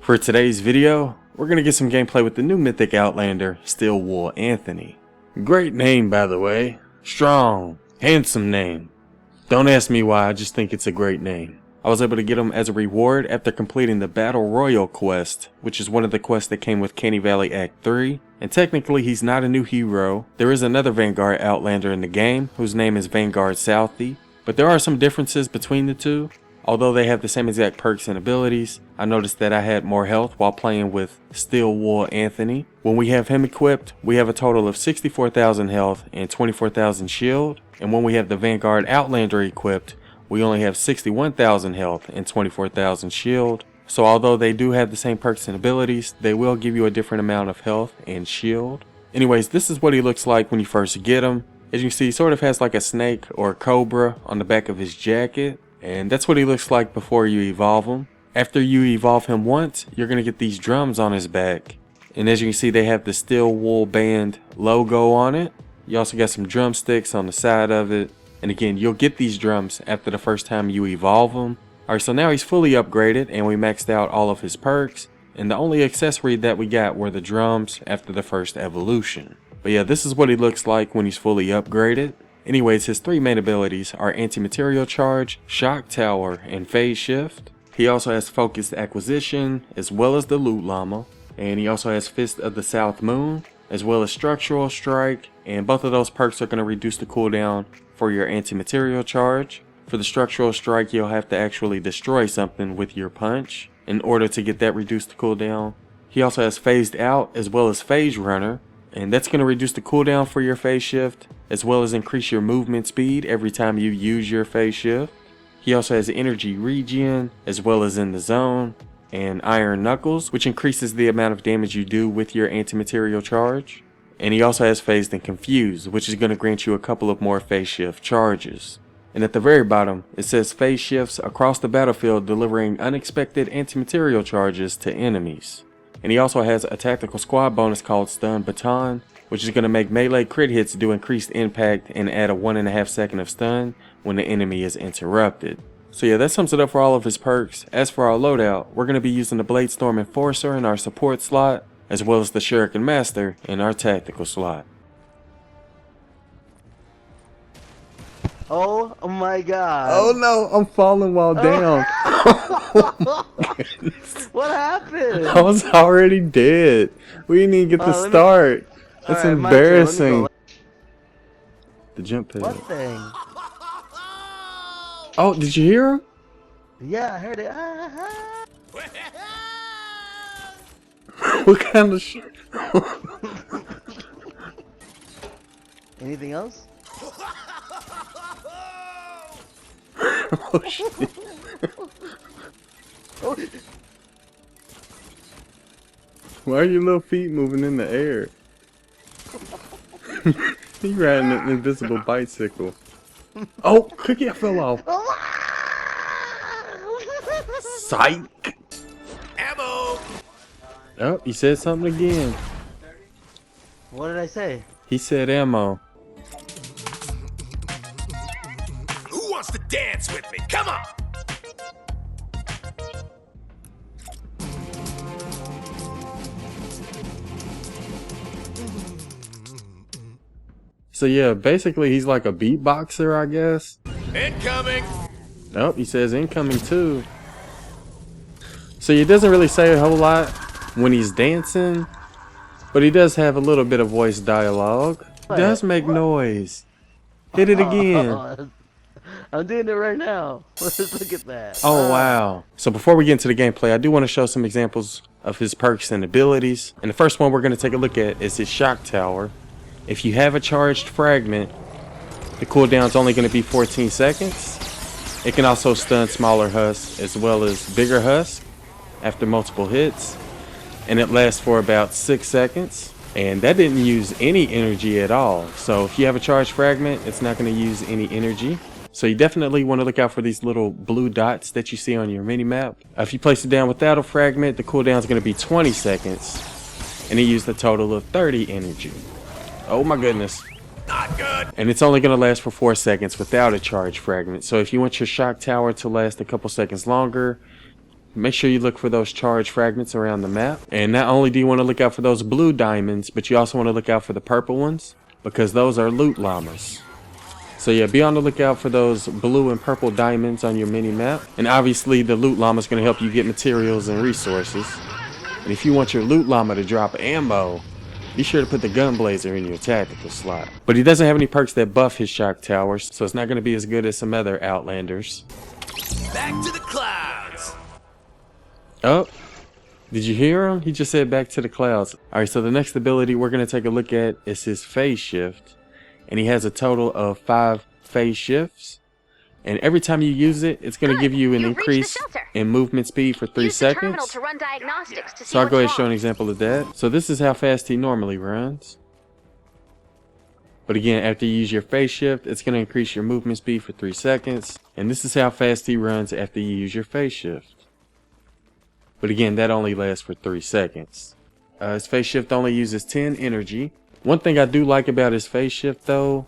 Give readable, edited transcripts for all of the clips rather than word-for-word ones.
For today's video, we're going to get some gameplay with the new Mythic Outlander, Steel Wool Anthony. Great name, by the way. Strong, handsome name. Don't ask me why, I just think it's a great name. I was able to get him as a reward after completing the Battle Royal quest, which is one of the quests that came with Canny Valley Act 3. And technically he's not a new hero. There is another Vanguard Outlander in the game, whose name is Vanguard Southie. But there are some differences between the two. Although they have the same exact perks and abilities, I noticed that I had more health while playing with Steel Wool Anthony. When we have him equipped, we have a total of 64,000 health and 24,000 shield. And when we have the Vanguard Outlander equipped, we only have 61,000 health and 24,000 shield. So although they do have the same perks and abilities, they will give you a different amount of health and shield. Anyways, this is what he looks like when you first get him. As you can see, he sort of has like a snake or a cobra on the back of his jacket. And that's what he looks like before you evolve him. After you evolve him once, you're going to get these drums on his back. And as you can see, they have the Steel Wool Band logo on it. You also got some drumsticks on the side of it. And again, you'll get these drums after the first time you evolve him. Alright, so now he's fully upgraded and we maxed out all of his perks. And the only accessory that we got were the drums after the first evolution. But yeah, this is what he looks like when he's fully upgraded. Anyways, his three main abilities are Anti-Material Charge, Shock Tower, and Phase Shift. He also has Focused Acquisition, as well as the Loot Llama. And he also has Fist of the South Moon, as well as Structural Strike. And both of those perks are going to reduce the cooldown for your Anti-Material Charge. For the Structural Strike, you'll have to actually destroy something with your punch in order to get that reduced cooldown. He also has Phased Out, as well as Phase Runner. And that's going to reduce the cooldown for your phase shift, as well as increase your movement speed every time you use your phase shift. He also has Energy Regen, as well as In the Zone, and Iron Knuckles, which increases the amount of damage you do with your anti-material charge. And he also has Phased and Confused, which is going to grant you a couple of more phase shift charges. And at the very bottom, it says phase shifts across the battlefield, delivering unexpected anti-material charges to enemies. And he also has a tactical squad bonus called Stun Baton, which is going to make melee crit hits do increased impact and add a 1.5 second of stun when the enemy is interrupted. So yeah, that sums it up for all of his perks. As for our loadout, we're going to be using the Bladestorm Enforcer in our support slot, as well as the Shuriken Master in our tactical slot. Oh my god. Oh no, I'm falling while down. What happened? I was already dead. We didn't even get to start. That's right, embarrassing. The jump pad. What thing? Oh, did you hear him? Yeah, I heard it. What kind of shit? Anything else? Oh shit. Oh. Why are your little feet moving in the air? He riding an invisible bicycle. Oh, Cookie, I fell off. Psych. Ammo. Oh, he said something again. What did I say? He said ammo. Who wants to dance with me? Come on. So yeah, basically he's like a beatboxer, I guess. Incoming. Oh, he says incoming too. So he doesn't really say a whole lot when he's dancing, but he does have a little bit of voice dialogue. He does make noise. Hit it again. I'm doing it right now. Look at that. Oh wow. So before we get into the gameplay, I do want to show some examples of his perks and abilities. And the first one we're going to take a look at is his Shock Tower. If you have a charged fragment, the cooldown is only going to be 14 seconds. It can also stun smaller husks as well as bigger husks after multiple hits. And it lasts for about 6 seconds. And that didn't use any energy at all. So if you have a charged fragment, it's not going to use any energy. So you definitely want to look out for these little blue dots that you see on your mini-map. If you place it down without a fragment, the cooldown is going to be 20 seconds. And it used a total of 30 energy. Oh my goodness. Not good. And it's only going to last for 4 seconds without a charge fragment. So if you want your shock tower to last a couple seconds longer, make sure you look for those charge fragments around the map. And not only do you want to look out for those blue diamonds, but you also want to look out for the purple ones, because those are loot llamas. So yeah, be on the lookout for those blue and purple diamonds on your mini map. And obviously the loot llama is going to help you get materials and resources. And if you want your loot llama to drop ammo, be sure to put the gun blazer in your tactical slot. But he doesn't have any perks that buff his shock towers, so it's not going to be as good as some other Outlanders. Back to the clouds. Oh, did you hear him? He just said back to the clouds. Alright, so the next ability we're going to take a look at is his phase shift. And he has a total of 5 phase shifts. And every time you use it, it's going to give you an increase in movement speed for 3 seconds. So I'll go ahead and show an example of that. So this is how fast he normally runs. But again, after you use your phase shift, it's going to increase your movement speed for 3 seconds. And this is how fast he runs after you use your phase shift. But again, that only lasts for 3 seconds. His phase shift only uses 10 energy. One thing I do like about his phase shift though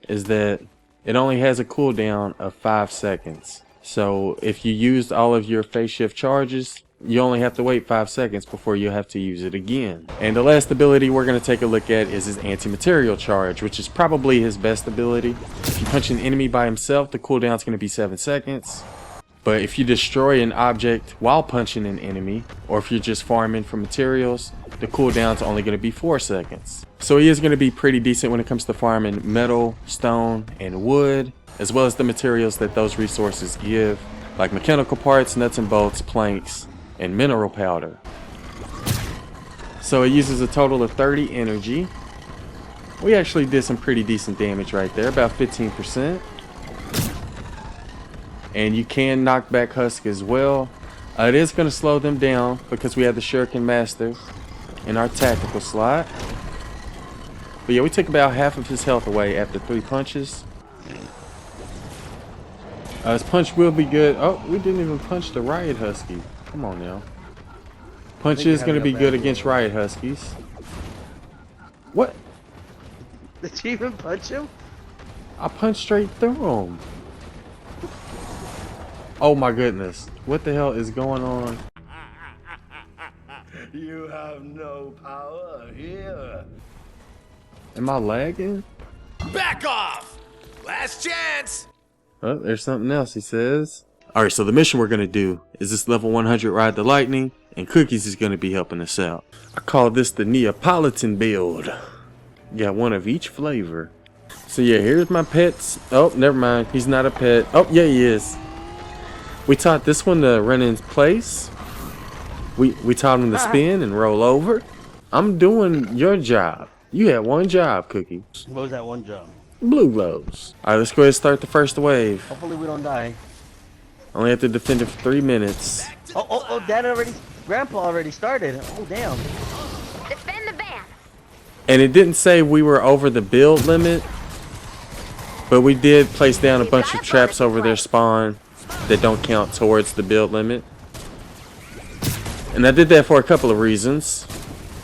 is that it only has a cooldown of 5 seconds. So if you used all of your phase shift charges, you only have to wait 5 seconds before you have to use it again. And the last ability we're going to take a look at is his anti-material charge, which is probably his best ability. If you punch an enemy by himself, the cooldown is going to be 7 seconds. But if you destroy an object while punching an enemy, or if you're just farming for materials, the cooldown's only going to be 4 seconds. So he is going to be pretty decent when it comes to farming metal, stone, and wood, as well as the materials that those resources give, like mechanical parts, nuts and bolts, planks, and mineral powder. So it uses a total of 30 energy. We actually did some pretty decent damage right there, about 15%. And you can knock back Husk as well. It is going to slow them down because we have the Shuriken Master in our tactical slot. But yeah, we took about half of his health away after 3 punches. His punch will be good. Oh, we didn't even punch the Riot Husky. Come on now. Punch is going to be good against Riot Huskies. What? Did you even punch him? I punched straight through him. Oh my goodness. What the hell is going on? You have no power here. Am I lagging? Back off! Last chance! Oh, there's something else he says. Alright, so the mission we're going to do is this level 100 Ride the Lightning, and Cookies is going to be helping us out. I call this the Neapolitan build. Got one of each flavor. So yeah, here's my pets. Oh, never mind. He's not a pet. Oh, yeah, he is. We taught this one to run in place. We taught him to spin and roll over. I'm doing your job. You had one job, Cookie. What was that one job? Blue glows. Alright, let's go ahead and start the first wave. Hopefully we don't die. Only have to defend it for 3 minutes. Oh, Grandpa already started. Oh, damn. Defend the van. And it didn't say we were over the build limit, but we did place down a bunch of traps over their spawn that don't count towards the build limit. And I did that for a couple of reasons.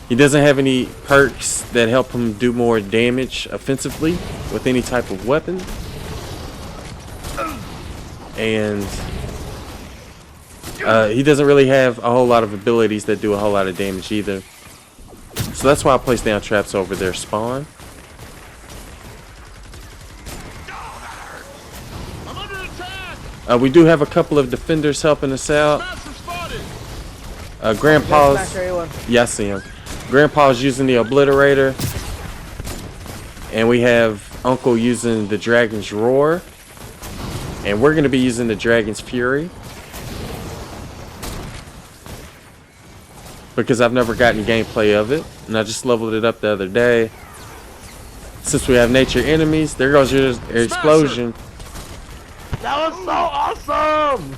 He doesn't have any perks that help him do more damage offensively with any type of weapon. And he doesn't really have a whole lot of abilities that do a whole lot of damage either. So that's why I placed down traps over their spawn. We do have a couple of defenders helping us out. Grandpa's, yeah, I see him. Grandpa's using the Obliterator, and we have Uncle using the Dragon's Roar, and we're going to be using the Dragon's Fury because I've never gotten gameplay of it, and I just leveled it up the other day. Since we have nature enemies, there goes your explosion. That was so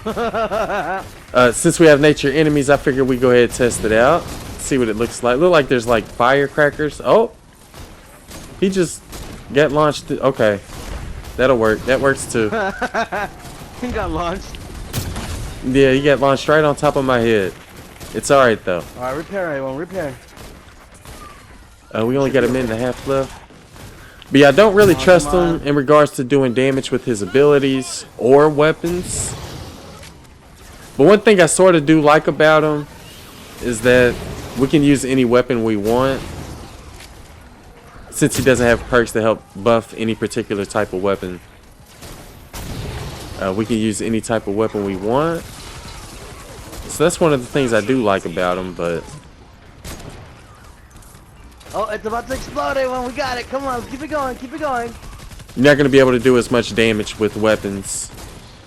awesome! Since we have nature enemies, I figured we go ahead and test it out. See what it looks like. Look like there's like firecrackers. Oh, he just got launched. Okay, that'll work. That works too. He got launched. Yeah, he got launched right on top of my head. It's all right though. All right, repair everyone. Repair. We only got a minute and a half left. But yeah, I don't really trust him in regards to doing damage with his abilities or weapons. But one thing I sort of do like about him is that we can use any weapon we want. Since he doesn't have perks to help buff any particular type of weapon. We can use any type of weapon we want. So that's one of the things I do like about him, but... Oh, it's about to explode, everyone. We got it. Come on, keep it going, keep it going. You're not going to be able to do as much damage with weapons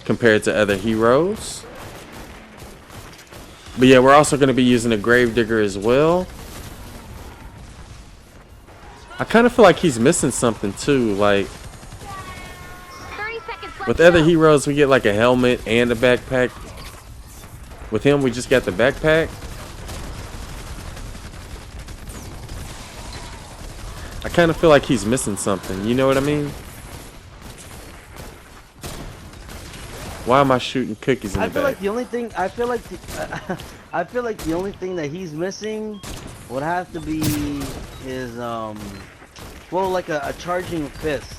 compared to other heroes. But yeah, we're also going to be using a Gravedigger as well. I kind of feel like he's missing something too. Like, 30 seconds left with to other go. heroes, we get like a helmet and a backpack. With him, we just got the backpack. I kind of feel like he's missing something. You know what I mean? Why am I shooting cookies in the I feel back? like the only thing I feel like the only thing that he's missing would have to be his well, like a charging fist,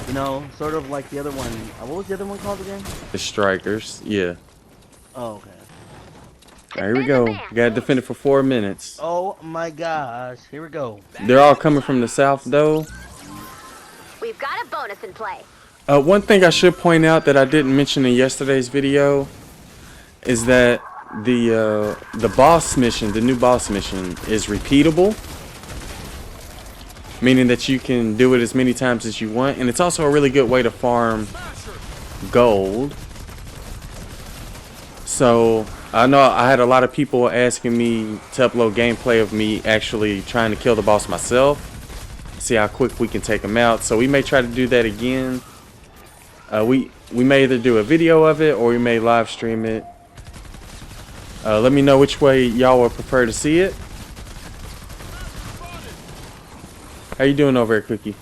you know, sort of like the other one. What was the other one called again? The strikers, yeah. Oh, okay. All right, here we go. We gotta defend it for 4 minutes. Oh my gosh, here we go. They're all coming from the south, though. We've got a bonus in play. One thing I should point out that I didn't mention in yesterday's video is that the boss mission, the new boss mission, is repeatable, meaning that you can do it as many times as you want, and it's also a really good way to farm gold. So I know I had a lot of people asking me to upload gameplay of me actually trying to kill the boss myself, see how quick we can take him out. So we may try to do that again. We may either do a video of it or we may live stream it. Let me know which way y'all would prefer to see it. How you doing over here, Cookie?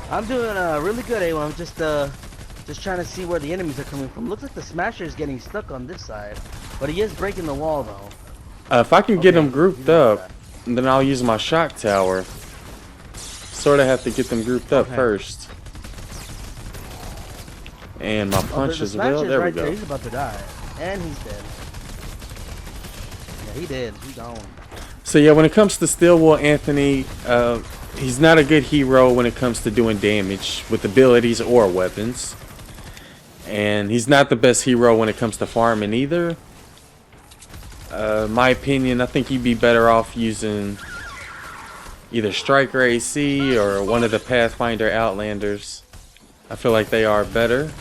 I'm doing really good, A1. I'm just trying to see where the enemies are coming from. Looks like the Smasher is getting stuck on this side, but he is breaking the wall though. If I can get Okay, them grouped up, then I'll use my shock tower. Sort of have to get them grouped up first. And my punch as well. There we go. He's about to die, and he's dead. Yeah, he did. He's gone. So yeah, when it comes to Stillwell Anthony, he's not a good hero when it comes to doing damage with abilities or weapons. And he's not the best hero when it comes to farming either. My opinion, I think you'd be better off using either Striker AC or one of the Pathfinder Outlanders. I feel like they are better.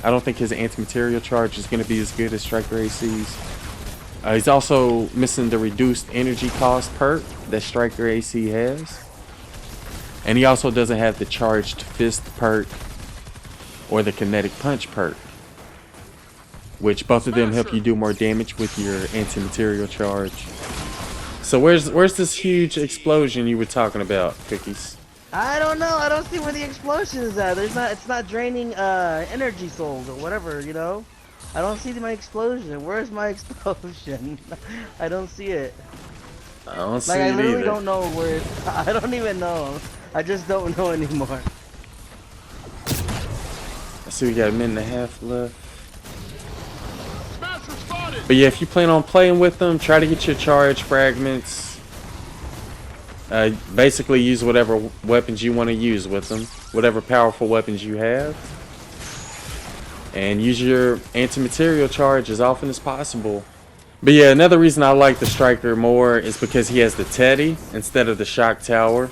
I don't think his anti-material charge is going to be as good as Striker AC's. He's also missing the reduced energy cost perk that Striker AC has. And he also doesn't have the charged fist perk or the kinetic punch perk, which both of them help you do more damage with your anti-material charge. So where's this huge explosion you were talking about, Cookies? I don't know. I don't see where the explosion is at. It's not draining energy souls or whatever, you know. I don't see my explosion. Where's my explosion? I don't see it. I don't see Like, I it literally either. don't know where it, I don't even know. I just don't know anymore. I see we got a minute and a half left. But yeah, if you plan on playing with them, try to get your charge fragments. Basically use whatever weapons you want to use with them, whatever powerful weapons you have, and use your anti-material charge as often as possible. But yeah, another reason I like the Striker more is because he has the Teddy instead of the shock tower.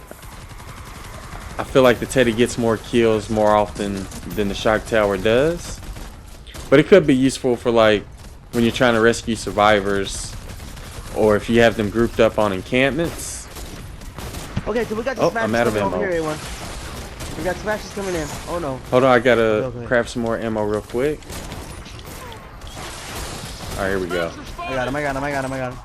I feel like the Teddy gets more kills more often than the shock tower does, but it could be useful for like when you're trying to rescue survivors or if you have them grouped up on encampments. Okay, so we got the Oh, I'm out of Smashes coming ammo. over here, A1. We got Smashes coming in. Oh no. Hold on, I gotta Okay. craft some more ammo real quick. Alright, here we go. I got him.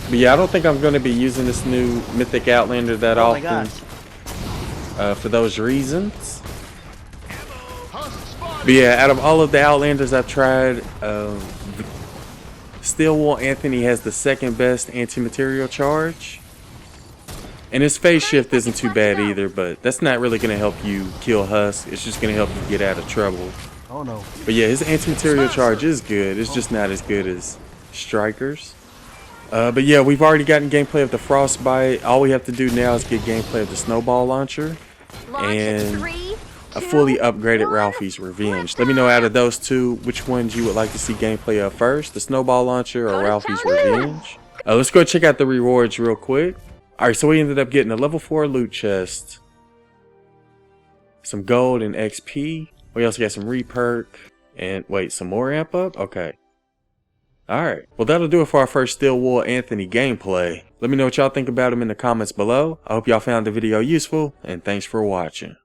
But yeah, I don't think I'm gonna be using this new Mythic Outlander that Oh my often. gosh. For those reasons. But yeah, out of all of the Outlanders I've tried, Stillwell Anthony has the second best anti-material charge. And his phase shift isn't too bad either, but that's not really going to help you kill Husk. It's just going to help you get out of trouble. Oh no. But yeah, his anti-material charge is good. It's just not as good as Striker's. But yeah, we've already gotten gameplay of the Frostbite. All we have to do now is get gameplay of the Snowball Launcher and a fully upgraded Ralphie's Revenge. Let me know out of those two which ones you would like to see gameplay of first, the Snowball Launcher or Ralphie's Revenge. Let's go check out the rewards real quick. Alright, so we ended up getting a level 4 loot chest, some gold and XP. We also got some reperk and wait, some more amp up? Okay. Alright, well that'll do it for our first Steel Wool Anthony gameplay. Let me know what y'all think about him in the comments below. I hope y'all found the video useful, and thanks for watching.